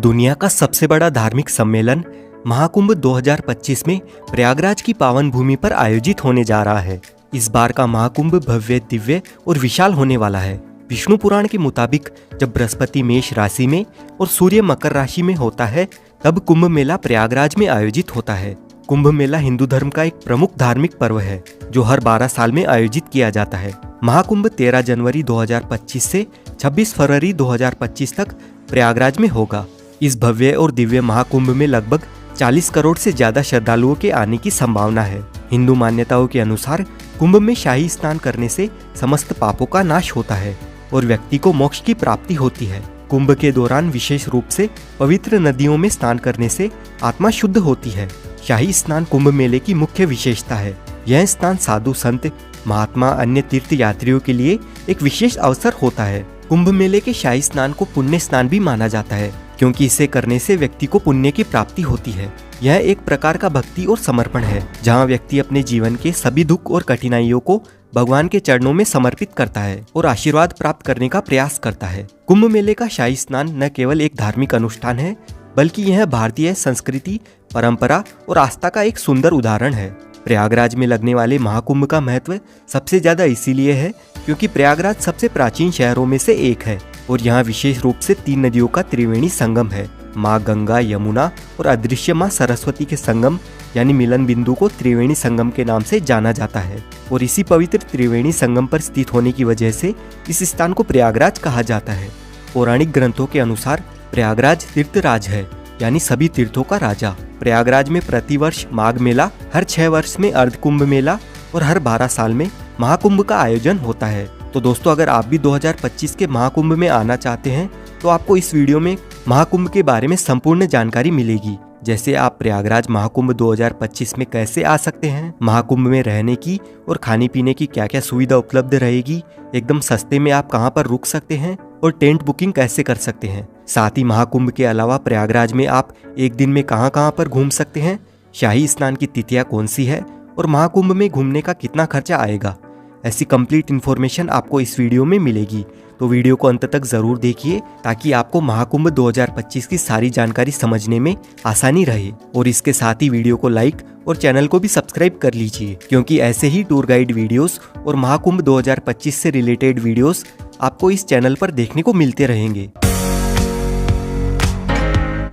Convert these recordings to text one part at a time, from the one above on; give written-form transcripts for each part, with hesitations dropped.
दुनिया का सबसे बड़ा धार्मिक सम्मेलन महाकुंभ 2025 में प्रयागराज की पावन भूमि पर आयोजित होने जा रहा है। इस बार का महाकुंभ भव्य, दिव्य और विशाल होने वाला है। विष्णु पुराण के मुताबिक जब बृहस्पति मेष राशि में और सूर्य मकर राशि में होता है, तब कुंभ मेला प्रयागराज में आयोजित होता है। कुंभ मेला हिंदू धर्म का एक प्रमुख धार्मिक पर्व है जो हर 12 साल में आयोजित किया जाता है। महाकुंभ 13 जनवरी 2025 से 26 फरवरी 2025 तक प्रयागराज में होगा। इस भव्य और दिव्य महाकुंभ में लगभग 40 करोड़ से ज्यादा श्रद्धालुओं के आने की संभावना है। हिंदू मान्यताओं के अनुसार कुंभ में शाही स्नान करने से समस्त पापों का नाश होता है और व्यक्ति को मोक्ष की प्राप्ति होती है। कुंभ के दौरान विशेष रूप से पवित्र नदियों में स्नान करने से आत्मा शुद्ध होती है। शाही स्नान कुंभ मेले की मुख्य विशेषता है। यह स्नान साधु संत, महात्मा, अन्य तीर्थ यात्रियों के लिए एक विशेष अवसर होता है। कुंभ मेले के शाही स्नान को पुण्य स्नान भी माना जाता है, क्योंकि इसे करने से व्यक्ति को पुण्य की प्राप्ति होती है। यह एक प्रकार का भक्ति और समर्पण है, जहाँ व्यक्ति अपने जीवन के सभी दुख और कठिनाइयों को भगवान के चरणों में समर्पित करता है और आशीर्वाद प्राप्त करने का प्रयास करता है। कुंभ मेले का शाही स्नान न केवल एक धार्मिक अनुष्ठान है, बल्कि यह भारतीय संस्कृति, परंपरा और आस्था का एक सुंदर उदाहरण है। प्रयागराज में लगने वाले महाकुंभ का महत्व सबसे ज्यादा इसीलिए है क्योंकि प्रयागराज सबसे प्राचीन शहरों में से एक है और यहाँ विशेष रूप से 3 नदियों का त्रिवेणी संगम है। माँ गंगा, यमुना और अदृश्य माँ सरस्वती के संगम यानी मिलन बिंदु को त्रिवेणी संगम के नाम से जाना जाता है और इसी पवित्र त्रिवेणी संगम पर स्थित होने की वजह से इस स्थान को प्रयागराज कहा जाता है। पौराणिक ग्रंथों के अनुसार प्रयागराज तीर्थराज है, यानी सभी तीर्थों का राजा। प्रयागराज में प्रतिवर्ष माघ मेला, हर 6 वर्ष में अर्ध कुंभ मेला और हर 12 साल में महाकुंभ का आयोजन होता है। तो दोस्तों, अगर आप भी 2025 के महाकुंभ में आना चाहते हैं तो आपको इस वीडियो में महाकुंभ के बारे में संपूर्ण जानकारी मिलेगी। जैसे आप प्रयागराज महाकुंभ 2025 में कैसे आ सकते हैं, महाकुंभ में रहने की और खाने पीने की क्या क्या सुविधा उपलब्ध रहेगी, एकदम सस्ते में आप कहां पर रुक सकते हैं और टेंट बुकिंग कैसे कर सकते हैं। साथ ही महाकुंभ के अलावा प्रयागराज में आप एक दिन में कहां पर घूम सकते हैं, शाही स्नान की तिथियां कौन सी है और महाकुंभ में घूमने का कितना खर्चा आएगा, ऐसी कंप्लीट इन्फॉर्मेशन आपको इस वीडियो में मिलेगी। तो वीडियो को अंत तक जरूर देखिए ताकि आपको महाकुंभ 2025 की सारी जानकारी समझने में आसानी रहे। और इसके साथ ही वीडियो को लाइक और चैनल को भी सब्सक्राइब कर लीजिए, क्योंकि ऐसे ही टूर गाइड वीडियोस और महाकुंभ 2025 से रिलेटेड वीडियोस आपको इस चैनल पर देखने को मिलते रहेंगे।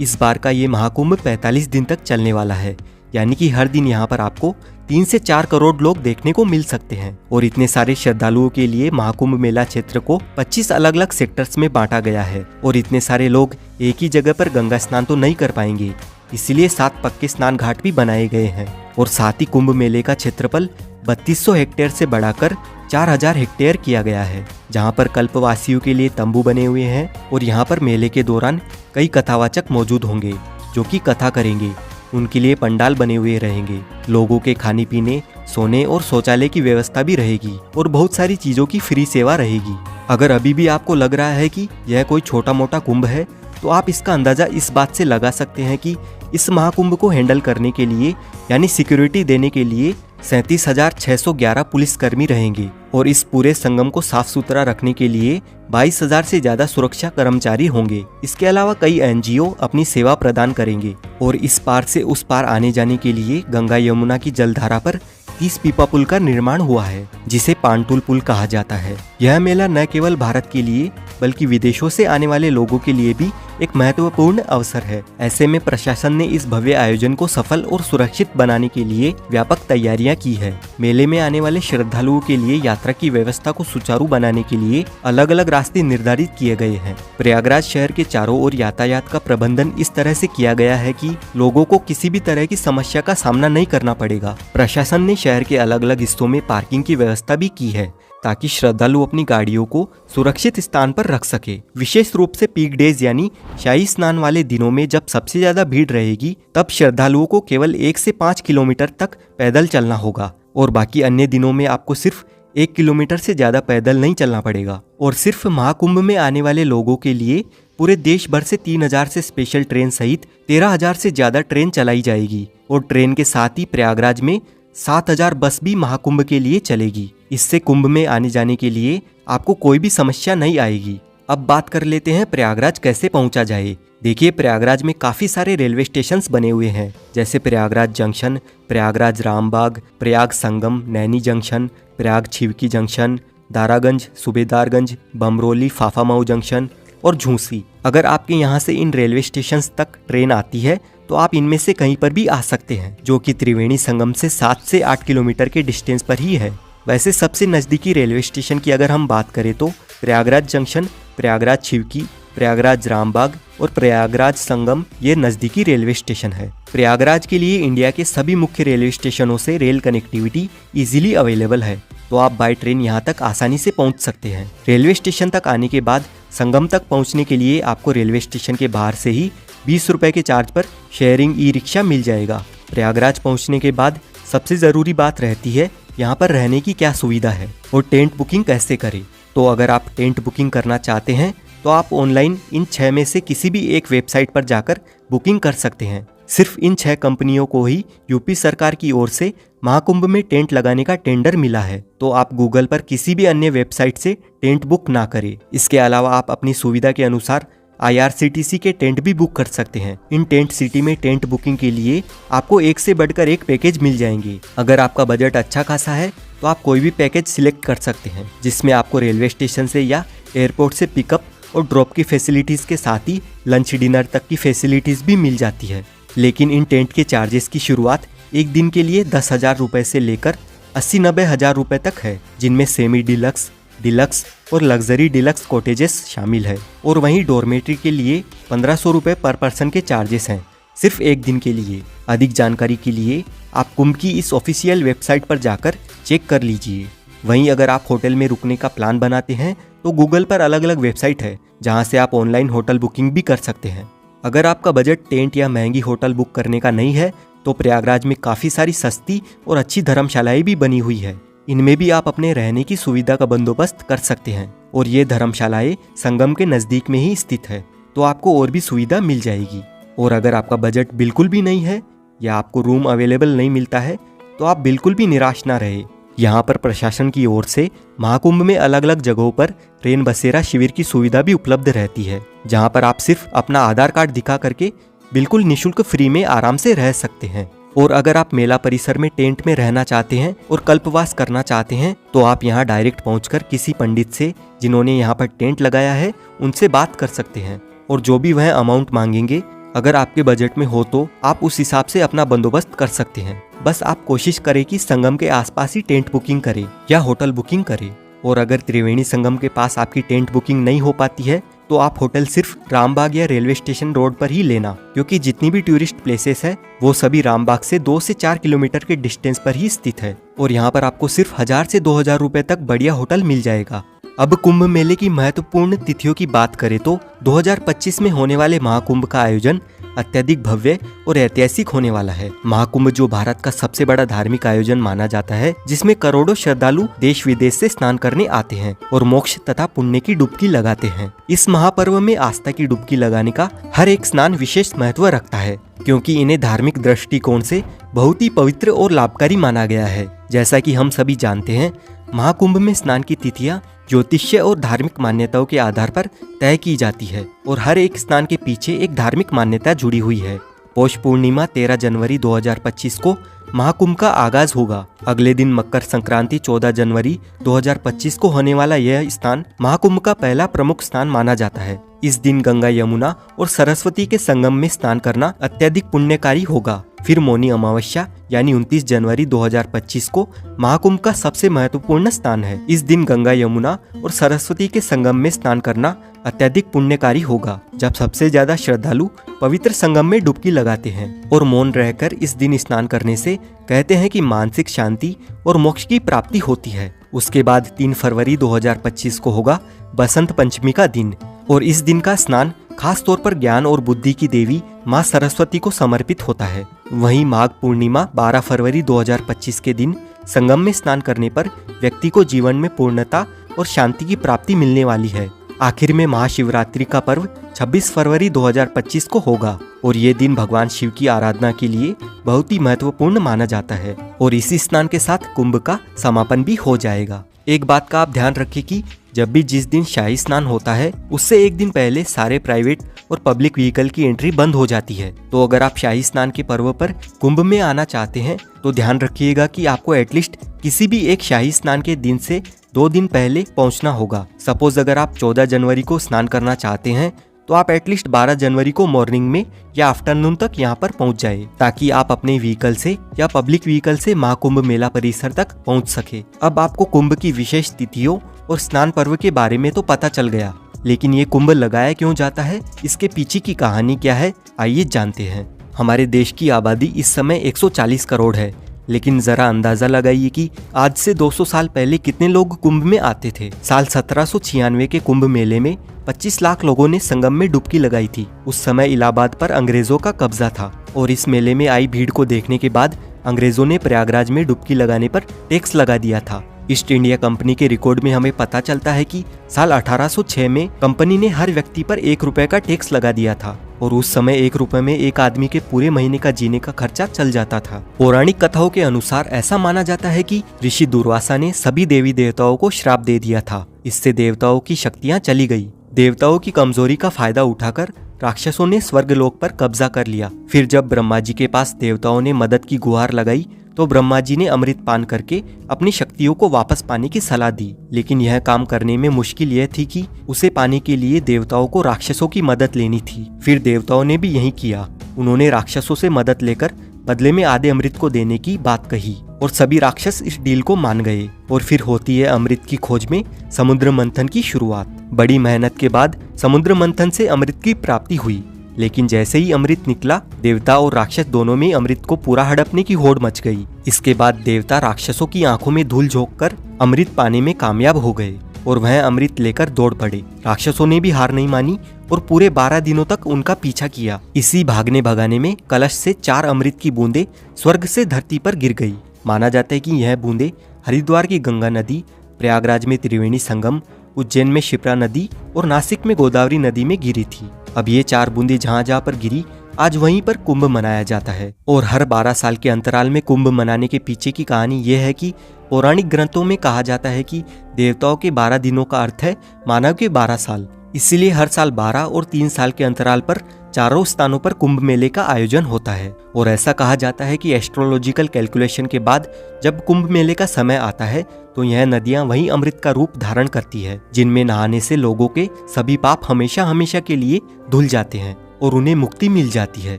इस बार का ये महाकुंभ 45 दिन तक चलने वाला है, यानी कि हर दिन यहाँ पर आपको 3 से 4 करोड़ लोग देखने को मिल सकते हैं। और इतने सारे श्रद्धालुओं के लिए महाकुंभ मेला क्षेत्र को 25 अलग अलग सेक्टर्स में बांटा गया है और इतने सारे लोग एक ही जगह पर गंगा स्नान तो नहीं कर पाएंगे, इसलिए 7 पक्के स्नान घाट भी बनाए गए हैं। और साथ ही कुंभ मेले का क्षेत्रफल 3200 हेक्टेयर से बढ़ाकर 4000 हेक्टेयर किया गया है, जहां पर कल्पवासियों के लिए तंबू बने हुए हैं और यहां पर मेले के दौरान कई कथावाचक मौजूद होंगे जो कि कथा करेंगे। उनके लिए पंडाल बने हुए रहेंगे। लोगों के खाने पीने, सोने और शौचालय की व्यवस्था भी रहेगी और बहुत सारी चीजों की फ्री सेवा रहेगी। अगर अभी भी आपको लग रहा है कि यह कोई छोटा मोटा कुंभ है, तो आप इसका अंदाजा इस बात से लगा सकते हैं कि इस महाकुंभ को हैंडल करने के लिए यानी सिक्योरिटी देने के लिए 37,611 पुलिसकर्मी रहेंगे और इस पूरे संगम को साफ सुथरा रखने के लिए 22,000 से ज्यादा सुरक्षा कर्मचारी होंगे। इसके अलावा कई एनजीओ अपनी सेवा प्रदान करेंगे और इस पार से उस पार आने जाने के लिए गंगा यमुना की जलधारा पर 30 पीपा पुल का निर्माण हुआ है, जिसे पांटुल पुल कहा जाता है। यह मेला न केवल भारत के लिए बल्कि विदेशों से आने वाले लोगों के लिए भी एक महत्वपूर्ण अवसर है। ऐसे में प्रशासन ने इस भव्य आयोजन को सफल और सुरक्षित बनाने के लिए व्यापक तैयारियां की है। मेले में आने वाले श्रद्धालुओं के लिए यात्रा की व्यवस्था को सुचारू बनाने के लिए अलग अलग रास्ते निर्धारित किए गए हैं। प्रयागराज शहर के चारों ओर यातायात का प्रबंधन इस तरह से किया गया है कि लोगों को किसी भी तरह की समस्या का सामना नहीं करना पड़ेगा। प्रशासन ने शहर के अलग अलग हिस्सों में पार्किंग की व्यवस्था भी की है ताकि श्रद्धालु अपनी गाड़ियों को सुरक्षित स्थान पर रख सके। विशेष रूप से पीक डेज यानी शाही स्नान वाले दिनों में जब सबसे ज्यादा भीड़ रहेगी, तब श्रद्धालुओं को केवल 1 से 5 किलोमीटर तक पैदल चलना होगा और बाकी अन्य दिनों में आपको सिर्फ 1 किलोमीटर से ज्यादा पैदल नहीं चलना पड़ेगा। और सिर्फ महाकुंभ में आने वाले लोगों के लिए पूरे देश भर से 3000 से स्पेशल ट्रेन सहित 13,000 से ज्यादा ट्रेन चलाई जाएगी और ट्रेन के साथ ही प्रयागराज में 7,000 बस भी महाकुंभ के लिए चलेगी। इससे कुंभ में आने जाने के लिए आपको कोई भी समस्या नहीं आएगी। अब बात कर लेते हैं प्रयागराज कैसे पहुंचा जाए। देखिए, प्रयागराज में काफ़ी सारे रेलवे स्टेशंस बने हुए हैं, जैसे Prayagraj junction, Prayagraj Rambagh, Prayag Sangam, Naini junction, Prayag Chheoki junction, Daraganj, Subedarganj, Bamrauli, Phaphamau junction और झूसी। अगर आपके यहाँ से इन रेलवे स्टेशंस तक ट्रेन आती है तो आप इनमें से कहीं पर भी आ सकते हैं, जो कि त्रिवेणी संगम से 7 से 8 किलोमीटर के डिस्टेंस पर ही है। वैसे सबसे नज़दीकी रेलवे स्टेशन की अगर हम बात करें तो प्रयागराज जंक्शन, प्रयागराज छिवकी, प्रयागराज रामबाग और प्रयागराज संगम ये नज़दीकी रेलवे स्टेशन है। प्रयागराज के लिए इंडिया के सभी मुख्य रेलवे स्टेशनों से रेल कनेक्टिविटी इजीली अवेलेबल है, तो आप बाय ट्रेन यहाँ तक आसानी से पहुँच सकते हैं। रेलवे स्टेशन तक आने के बाद संगम तक पहुँचने के लिए आपको रेलवे स्टेशन के बाहर से ही 20 रुपए के चार्ज पर शेयरिंग ई रिक्शा मिल जाएगा। प्रयागराज पहुँचने के बाद सबसे ज़रूरी बात रहती है यहाँ पर रहने की क्या सुविधा है और टेंट बुकिंग कैसे करें। तो अगर आप टेंट बुकिंग करना चाहते हैं तो आप ऑनलाइन इन 6 में से किसी भी एक वेबसाइट पर जाकर बुकिंग कर सकते हैं। सिर्फ इन 6 कंपनियों को ही यूपी सरकार की ओर से महाकुंभ में टेंट लगाने का टेंडर मिला है, तो आप गूगल पर किसी भी अन्य वेबसाइट से टेंट बुक ना करें। इसके अलावा आप अपनी सुविधा के अनुसार IRCTC के टेंट भी बुक कर सकते हैं। इन टेंट सिटी में टेंट बुकिंग के लिए आपको एक से बढ़कर एक पैकेज मिल जाएंगे। अगर आपका बजट अच्छा खासा है तो आप कोई भी पैकेज सिलेक्ट कर सकते हैं, जिसमें आपको रेलवे स्टेशन से या एयरपोर्ट से पिकअप और ड्रॉप की फैसिलिटीज़ के साथ ही लंच डिनर तक की फैसिलिटीज़ भी मिल जाती है। लेकिन इन टेंट के चार्जेस की शुरुआत एक दिन के लिए 10,000 रुपये से लेकर 80-90 हज़ार रुपये तक है, जिनमें सेमी डिलक्स, डिलक्स और लग्जरी डिलक्स कॉटेजेस शामिल है। और वहीं डॉर्मेट्री के लिए 1500 रुपये पर पर्सन के चार्जेस हैं, सिर्फ एक दिन के लिए। अधिक जानकारी के लिए आप कुंभ की इस ऑफिशियल वेबसाइट पर जाकर चेक कर लीजिए। वहीं अगर आप होटल में रुकने का प्लान बनाते हैं तो गूगल पर अलग अलग वेबसाइट है जहां से आप ऑनलाइन होटल बुकिंग भी कर सकते हैं। अगर आपका बजट टेंट या महंगी होटल बुक करने का नहीं है तो प्रयागराज में काफ़ी सारी सस्ती और अच्छी धर्मशालाएं भी बनी हुई है। इनमें भी आप अपने रहने की सुविधा का बंदोबस्त कर सकते हैं और ये धर्मशालाएं संगम के नज़दीक में ही स्थित है, तो आपको और भी सुविधा मिल जाएगी। और अगर आपका बजट बिल्कुल भी नहीं है या आपको रूम अवेलेबल नहीं मिलता है तो आप बिल्कुल भी निराश ना रहे। यहाँ पर प्रशासन की ओर से महाकुंभ में अलग अलग जगहों पर रेन बसेरा शिविर की सुविधा भी उपलब्ध रहती है, जहाँ पर आप सिर्फ अपना आधार कार्ड दिखा करके बिल्कुल निःशुल्क फ्री में आराम से रह सकते हैं। और अगर आप मेला परिसर में टेंट में रहना चाहते हैं और कल्पवास करना चाहते हैं तो आप यहाँ डायरेक्ट पहुँचकर किसी पंडित से जिन्होंने यहाँ पर टेंट लगाया है उनसे बात कर सकते हैं, और जो भी वह अमाउंट मांगेंगे अगर आपके बजट में हो तो आप उस हिसाब से अपना बंदोबस्त कर सकते हैं। बस आप कोशिश करें कि संगम के आसपास ही टेंट बुकिंग करें या होटल बुकिंग करें। और अगर त्रिवेणी संगम के पास आपकी टेंट बुकिंग नहीं हो पाती है तो आप होटल सिर्फ रामबाग या रेलवे स्टेशन रोड पर ही लेना, क्योंकि जितनी भी टूरिस्ट प्लेसेस है वो सभी रामबाग से 2 से 4 किलोमीटर के डिस्टेंस पर ही स्थित है। और यहाँ पर आपको सिर्फ 1000 से 2000 रुपए तक बढ़िया होटल मिल जाएगा। अब कुंभ मेले की महत्वपूर्ण तिथियों की बात करें तो 2025 में होने वाले महाकुंभ का आयोजन अत्यधिक भव्य और ऐतिहासिक होने वाला है। महाकुंभ जो भारत का सबसे बड़ा धार्मिक आयोजन माना जाता है, जिसमें करोड़ों श्रद्धालु देश विदेश से स्नान करने आते हैं और मोक्ष तथा पुण्य की डुबकी लगाते हैं। इस महापर्व में आस्था की डुबकी लगाने का हर एक स्नान विशेष महत्व रखता है, क्योंकि इन्हें धार्मिक दृष्टिकोण से बहुत ही पवित्र और लाभकारी माना गया है। जैसा कि हम सभी जानते हैं, महाकुंभ में स्नान की तिथियां ज्योतिष्य और धार्मिक मान्यताओं के आधार पर तय की जाती है और हर एक स्नान के पीछे एक धार्मिक मान्यता जुड़ी हुई है। पौष पूर्णिमा 13 जनवरी 2025 को महाकुंभ का आगाज होगा। अगले दिन मकर संक्रांति 14 जनवरी 2025 को होने वाला यह स्नान महाकुंभ का पहला प्रमुख स्नान माना जाता है। इस दिन गंगा, यमुना और सरस्वती के संगम में स्नान करना अत्यधिक पुण्यकारी होगा। फिर मौनी अमावस्या यानी 29 जनवरी 2025 को महाकुंभ का सबसे महत्वपूर्ण स्नान है। इस दिन गंगा, यमुना और सरस्वती के संगम में स्नान करना अत्यधिक पुण्यकारी होगा, जब सबसे ज्यादा श्रद्धालु पवित्र संगम में डुबकी लगाते हैं और मौन रहकर इस दिन स्नान करने से कहते हैं कि मानसिक शांति और मोक्ष की प्राप्ति होती है। उसके बाद 3 फरवरी 2025 को होगा बसंत पंचमी का दिन, और इस दिन का स्नान खास तौर पर ज्ञान और बुद्धि की देवी माँ सरस्वती को समर्पित होता है। वहीं माघ पूर्णिमा 12 फरवरी 2025 के दिन संगम में स्नान करने पर व्यक्ति को जीवन में पूर्णता और शांति की प्राप्ति मिलने वाली है। आखिर में महाशिवरात्रि का पर्व 26 फरवरी 2025 को होगा और ये दिन भगवान शिव की आराधना के लिए बहुत ही महत्वपूर्ण माना जाता है और इसी स्नान के साथ कुंभ का समापन भी हो जाएगा। एक बात का आप ध्यान रखें कि जब भी जिस दिन शाही स्नान होता है उससे एक दिन पहले सारे प्राइवेट और पब्लिक व्हीकल की एंट्री बंद हो जाती है। तो अगर आप शाही स्नान के पर्व पर कुंभ में आना चाहते हैं तो ध्यान रखिएगा कि आपको एटलीस्ट किसी भी एक शाही स्नान के दिन से 2 दिन पहले पहुंचना होगा। सपोज अगर आप 14 जनवरी को स्नान करना चाहते हैं तो आप एटलीस्ट 12 जनवरी को मॉर्निंग में या आफ्टरनून तक यहाँ पर पहुँच जाए, ताकि आप अपने व्हीकल से या पब्लिक व्हीकल से महाकुंभ मेला परिसर तक पहुँच सके। अब आपको कुंभ की विशेष तिथियों और स्नान पर्व के बारे में तो पता चल गया, लेकिन ये कुंभ लगाया क्यों जाता है, इसके पीछे की कहानी क्या है, आइए जानते हैं। हमारे देश की आबादी इस समय 140 करोड़ है, लेकिन जरा अंदाजा लगाइए कि आज से 200 साल पहले कितने लोग कुंभ में आते थे। साल 1796 के कुंभ मेले में 25 लाख लोगों ने संगम में डुबकी लगाई थी। उस समय इलाहाबाद पर अंग्रेजों का कब्जा था और इस मेले में आई भीड़ को देखने के बाद अंग्रेजों ने प्रयागराज में डुबकी लगाने पर टैक्स लगा दिया था। ईस्ट इंडिया कंपनी के रिकॉर्ड में हमें पता चलता है कि साल 1806 में कंपनी ने हर व्यक्ति पर 1 रुपए का टैक्स लगा दिया था और उस समय 1 रुपए में एक आदमी के पूरे महीने का जीने का खर्चा चल जाता था। पौराणिक कथाओं के अनुसार ऐसा माना जाता है कि ऋषि दुर्वासा ने सभी देवी देवताओं को श्राप दे दिया था। इससे देवताओं की शक्तियां चली गई। देवताओं की कमजोरी का फायदा उठाकर राक्षसों ने स्वर्गलोक पर कब्जा कर लिया। फिर जब ब्रह्मा जी के पास देवताओं ने मदद की गुहार लगाई तो ब्रह्मा जी ने अमृत पान करके अपनी शक्तियों को वापस पाने की सलाह दी, लेकिन यह काम करने में मुश्किल यह थी कि उसे पाने के लिए देवताओं को राक्षसों की मदद लेनी थी। फिर देवताओं ने भी यही किया। उन्होंने राक्षसों से मदद लेकर बदले में आधे अमृत को देने की बात कही और सभी राक्षस इस डील को मान गए। और फिर होती है अमृत की खोज में समुद्र मंथन की शुरुआत। बड़ी मेहनत के बाद समुद्र मंथन से अमृत की प्राप्ति हुई, लेकिन जैसे ही अमृत निकला देवता और राक्षस दोनों में अमृत को पूरा हड़पने की होड़ मच गई। इसके बाद देवता राक्षसों की आंखों में धूल झोंककर अमृत पाने में कामयाब हो गए और वह अमृत लेकर दौड़ पड़े। राक्षसों ने भी हार नहीं मानी और पूरे 12 दिनों तक उनका पीछा किया। इसी भागने भगाने में कलश से 4 अमृत की बूंदें स्वर्ग से धरती पर गिर गई। माना जाता है कि यह बूंदें हरिद्वार की गंगा नदी, प्रयागराज में त्रिवेणी संगम, उज्जैन में शिप्रा नदी और नासिक में गोदावरी नदी में गिरी थी। अब ये 4 बूंदें जहाँ जहाँ पर गिरी आज वहीं पर कुंभ मनाया जाता है। और हर 12 साल के अंतराल में कुंभ मनाने के पीछे की कहानी ये है कि पौराणिक ग्रंथों में कहा जाता है कि देवताओं के 12 दिनों का अर्थ है मानव के 12 साल। इसीलिए हर साल 12 और 3 साल के अंतराल पर चारों स्थानों पर कुंभ मेले का आयोजन होता है। और ऐसा कहा जाता है कि एस्ट्रोलॉजिकल कैलकुलेशन के बाद जब कुंभ मेले का समय आता है तो यह नदियां वही अमृत का रूप धारण करती है, जिनमें नहाने से लोगों के सभी पाप हमेशा हमेशा के लिए धुल जाते हैं और उन्हें मुक्ति मिल जाती है।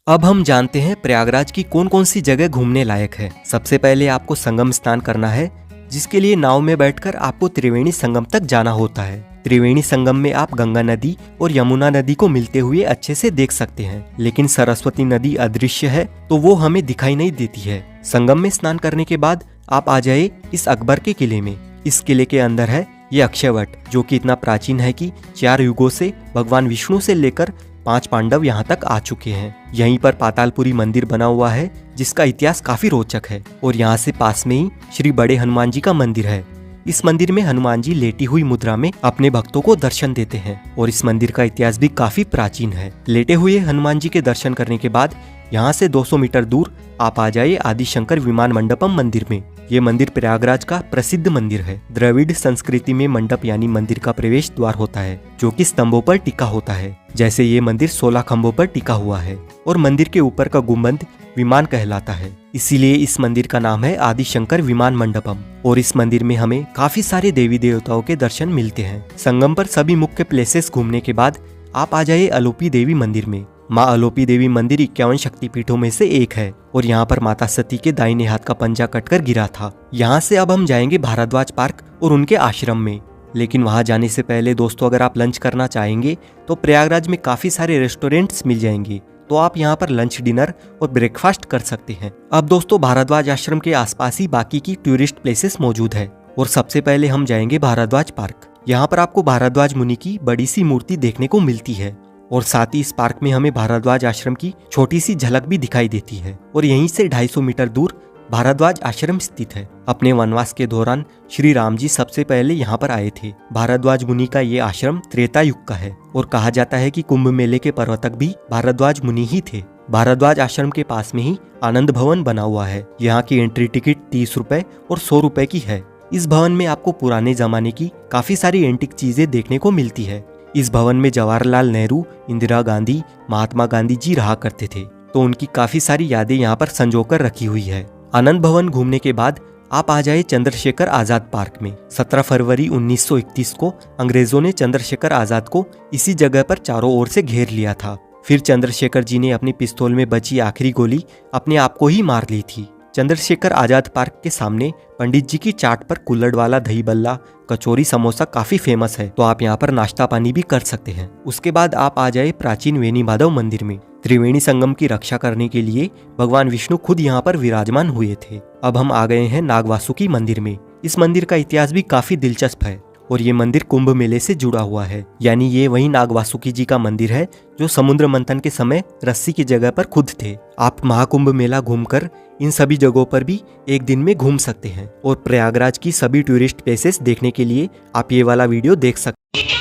अब हम जानते हैं प्रयागराज की कौन कौन सी जगह घूमने लायक है। सबसे पहले आपको संगम स्नान करना है, जिसके लिए नाव में बैठकर आपको त्रिवेणी संगम तक जाना होता है। त्रिवेणी संगम में आप गंगा नदी और यमुना नदी को मिलते हुए अच्छे से देख सकते हैं, लेकिन सरस्वती नदी अदृश्य है तो वो हमें दिखाई नहीं देती है। संगम में स्नान करने के बाद आप आ जाए इस अकबर के किले में। इस किले के अंदर है ये अक्षयवट, जो कि इतना प्राचीन है कि 4 युगों से भगवान विष्णु से लेकर 5 पांडव यहाँ तक आ चुके हैं। यहीं पर पातालपुरी मंदिर बना हुआ है, जिसका इतिहास काफी रोचक है। और यहाँ से पास में ही श्री बड़े हनुमान जी का मंदिर है। इस मंदिर में हनुमान जी लेटी हुई मुद्रा में अपने भक्तों को दर्शन देते हैं और इस मंदिर का इतिहास भी काफी प्राचीन है। लेटे हुए हनुमान जी के दर्शन करने के बाद यहाँ से 200 मीटर दूर आप आ जाइए आदिशंकर विमान मंडपम मंदिर में। ये मंदिर प्रयागराज का प्रसिद्ध मंदिर है। द्रविड़ संस्कृति में मंडप यानी मंदिर का प्रवेश द्वार होता है, जो कि स्तंभों पर टिका होता है। जैसे ये मंदिर 16 खंभों पर टिका हुआ है और मंदिर के ऊपर का गुंबद विमान कहलाता है, इसीलिए इस मंदिर का नाम है आदिशंकर विमान मंडपम। और इस मंदिर में हमें काफी सारे देवी देवताओं के दर्शन मिलते हैं। संगम पर सभी मुख्य प्लेसेस घूमने के बाद आप आ जाइए अलोपी देवी मंदिर में। माँ अलोपी देवी मंदिर 51 शक्तिपीठों में से एक है और यहाँ पर माता सती के दाहिने हाथ का पंजा कटकर गिरा था। यहाँ से अब हम जाएंगे भारद्वाज पार्क और उनके आश्रम में। लेकिन वहाँ जाने से पहले दोस्तों, अगर आप लंच करना चाहेंगे तो प्रयागराज में काफी सारे रेस्टोरेंट्स मिल जाएंगे, तो आप यहाँ पर लंच, डिनर और ब्रेकफास्ट कर सकते हैं। अब दोस्तों, भारद्वाज आश्रम के आसपास ही बाकी की टूरिस्ट प्लेसेस मौजूद है और सबसे पहले हम जाएंगे भारद्वाज पार्क। यहाँ पर आपको भारद्वाज मुनि की बड़ी सी मूर्ति देखने को मिलती है और साथ ही इस पार्क में हमें भारद्वाज आश्रम की छोटी सी झलक भी दिखाई देती है। और यहीं से 250 मीटर दूर भारद्वाज आश्रम स्थित है। अपने वनवास के दौरान श्री राम जी सबसे पहले यहाँ पर आए थे। भारद्वाज मुनि का ये आश्रम त्रेता युग का है और कहा जाता है कि कुंभ मेले के पर्वतक भी भारद्वाज मुनि ही थे। भारद्वाज आश्रम के पास में ही आनंद भवन बना हुआ है। यहाँ की एंट्री टिकट 30 रुपए और 100 रुपए की है। इस भवन में आपको पुराने जमाने की काफी सारी एंटिक चीजें देखने को मिलती है। इस भवन में जवाहरलाल नेहरू, इंदिरा गांधी, महात्मा गांधी जी रहा करते थे, तो उनकी काफी सारी यादें यहाँ पर संजोकर रखी हुई है। आनंद भवन घूमने के बाद आप आ जाए चंद्रशेखर आजाद पार्क में। 17 फरवरी 1931 को अंग्रेजों ने चंद्रशेखर आजाद को इसी जगह पर चारों ओर से घेर लिया था। फिर चंद्रशेखर जी ने अपनी पिस्तौल में बची आखिरी गोली अपने आप को ही मार ली थी। चंद्रशेखर आजाद पार्क के सामने पंडित जी की चाट पर कुल्हड़ वाला दही बल्ला, कचौरी, समोसा काफी फेमस है, तो आप यहाँ पर नाश्ता पानी भी कर सकते हैं। उसके बाद आप आ जाए प्राचीन वेणी माधव मंदिर में। त्रिवेणी संगम की रक्षा करने के लिए भगवान विष्णु खुद यहाँ पर विराजमान हुए थे। अब हम आ गए हैं नागवासुकी मंदिर में। इस मंदिर का इतिहास भी काफी दिलचस्प है और ये मंदिर कुंभ मेले से जुड़ा हुआ है, यानी ये वही नागवासुकी जी का मंदिर है जो समुद्र मंथन के समय रस्सी की जगह पर खुद थे। आप महाकुंभ मेला घूमकर इन सभी जगहों पर भी एक दिन में घूम सकते हैं और प्रयागराज की सभी टूरिस्ट प्लेसेस देखने के लिए आप ये वाला वीडियो देख सकते हैं।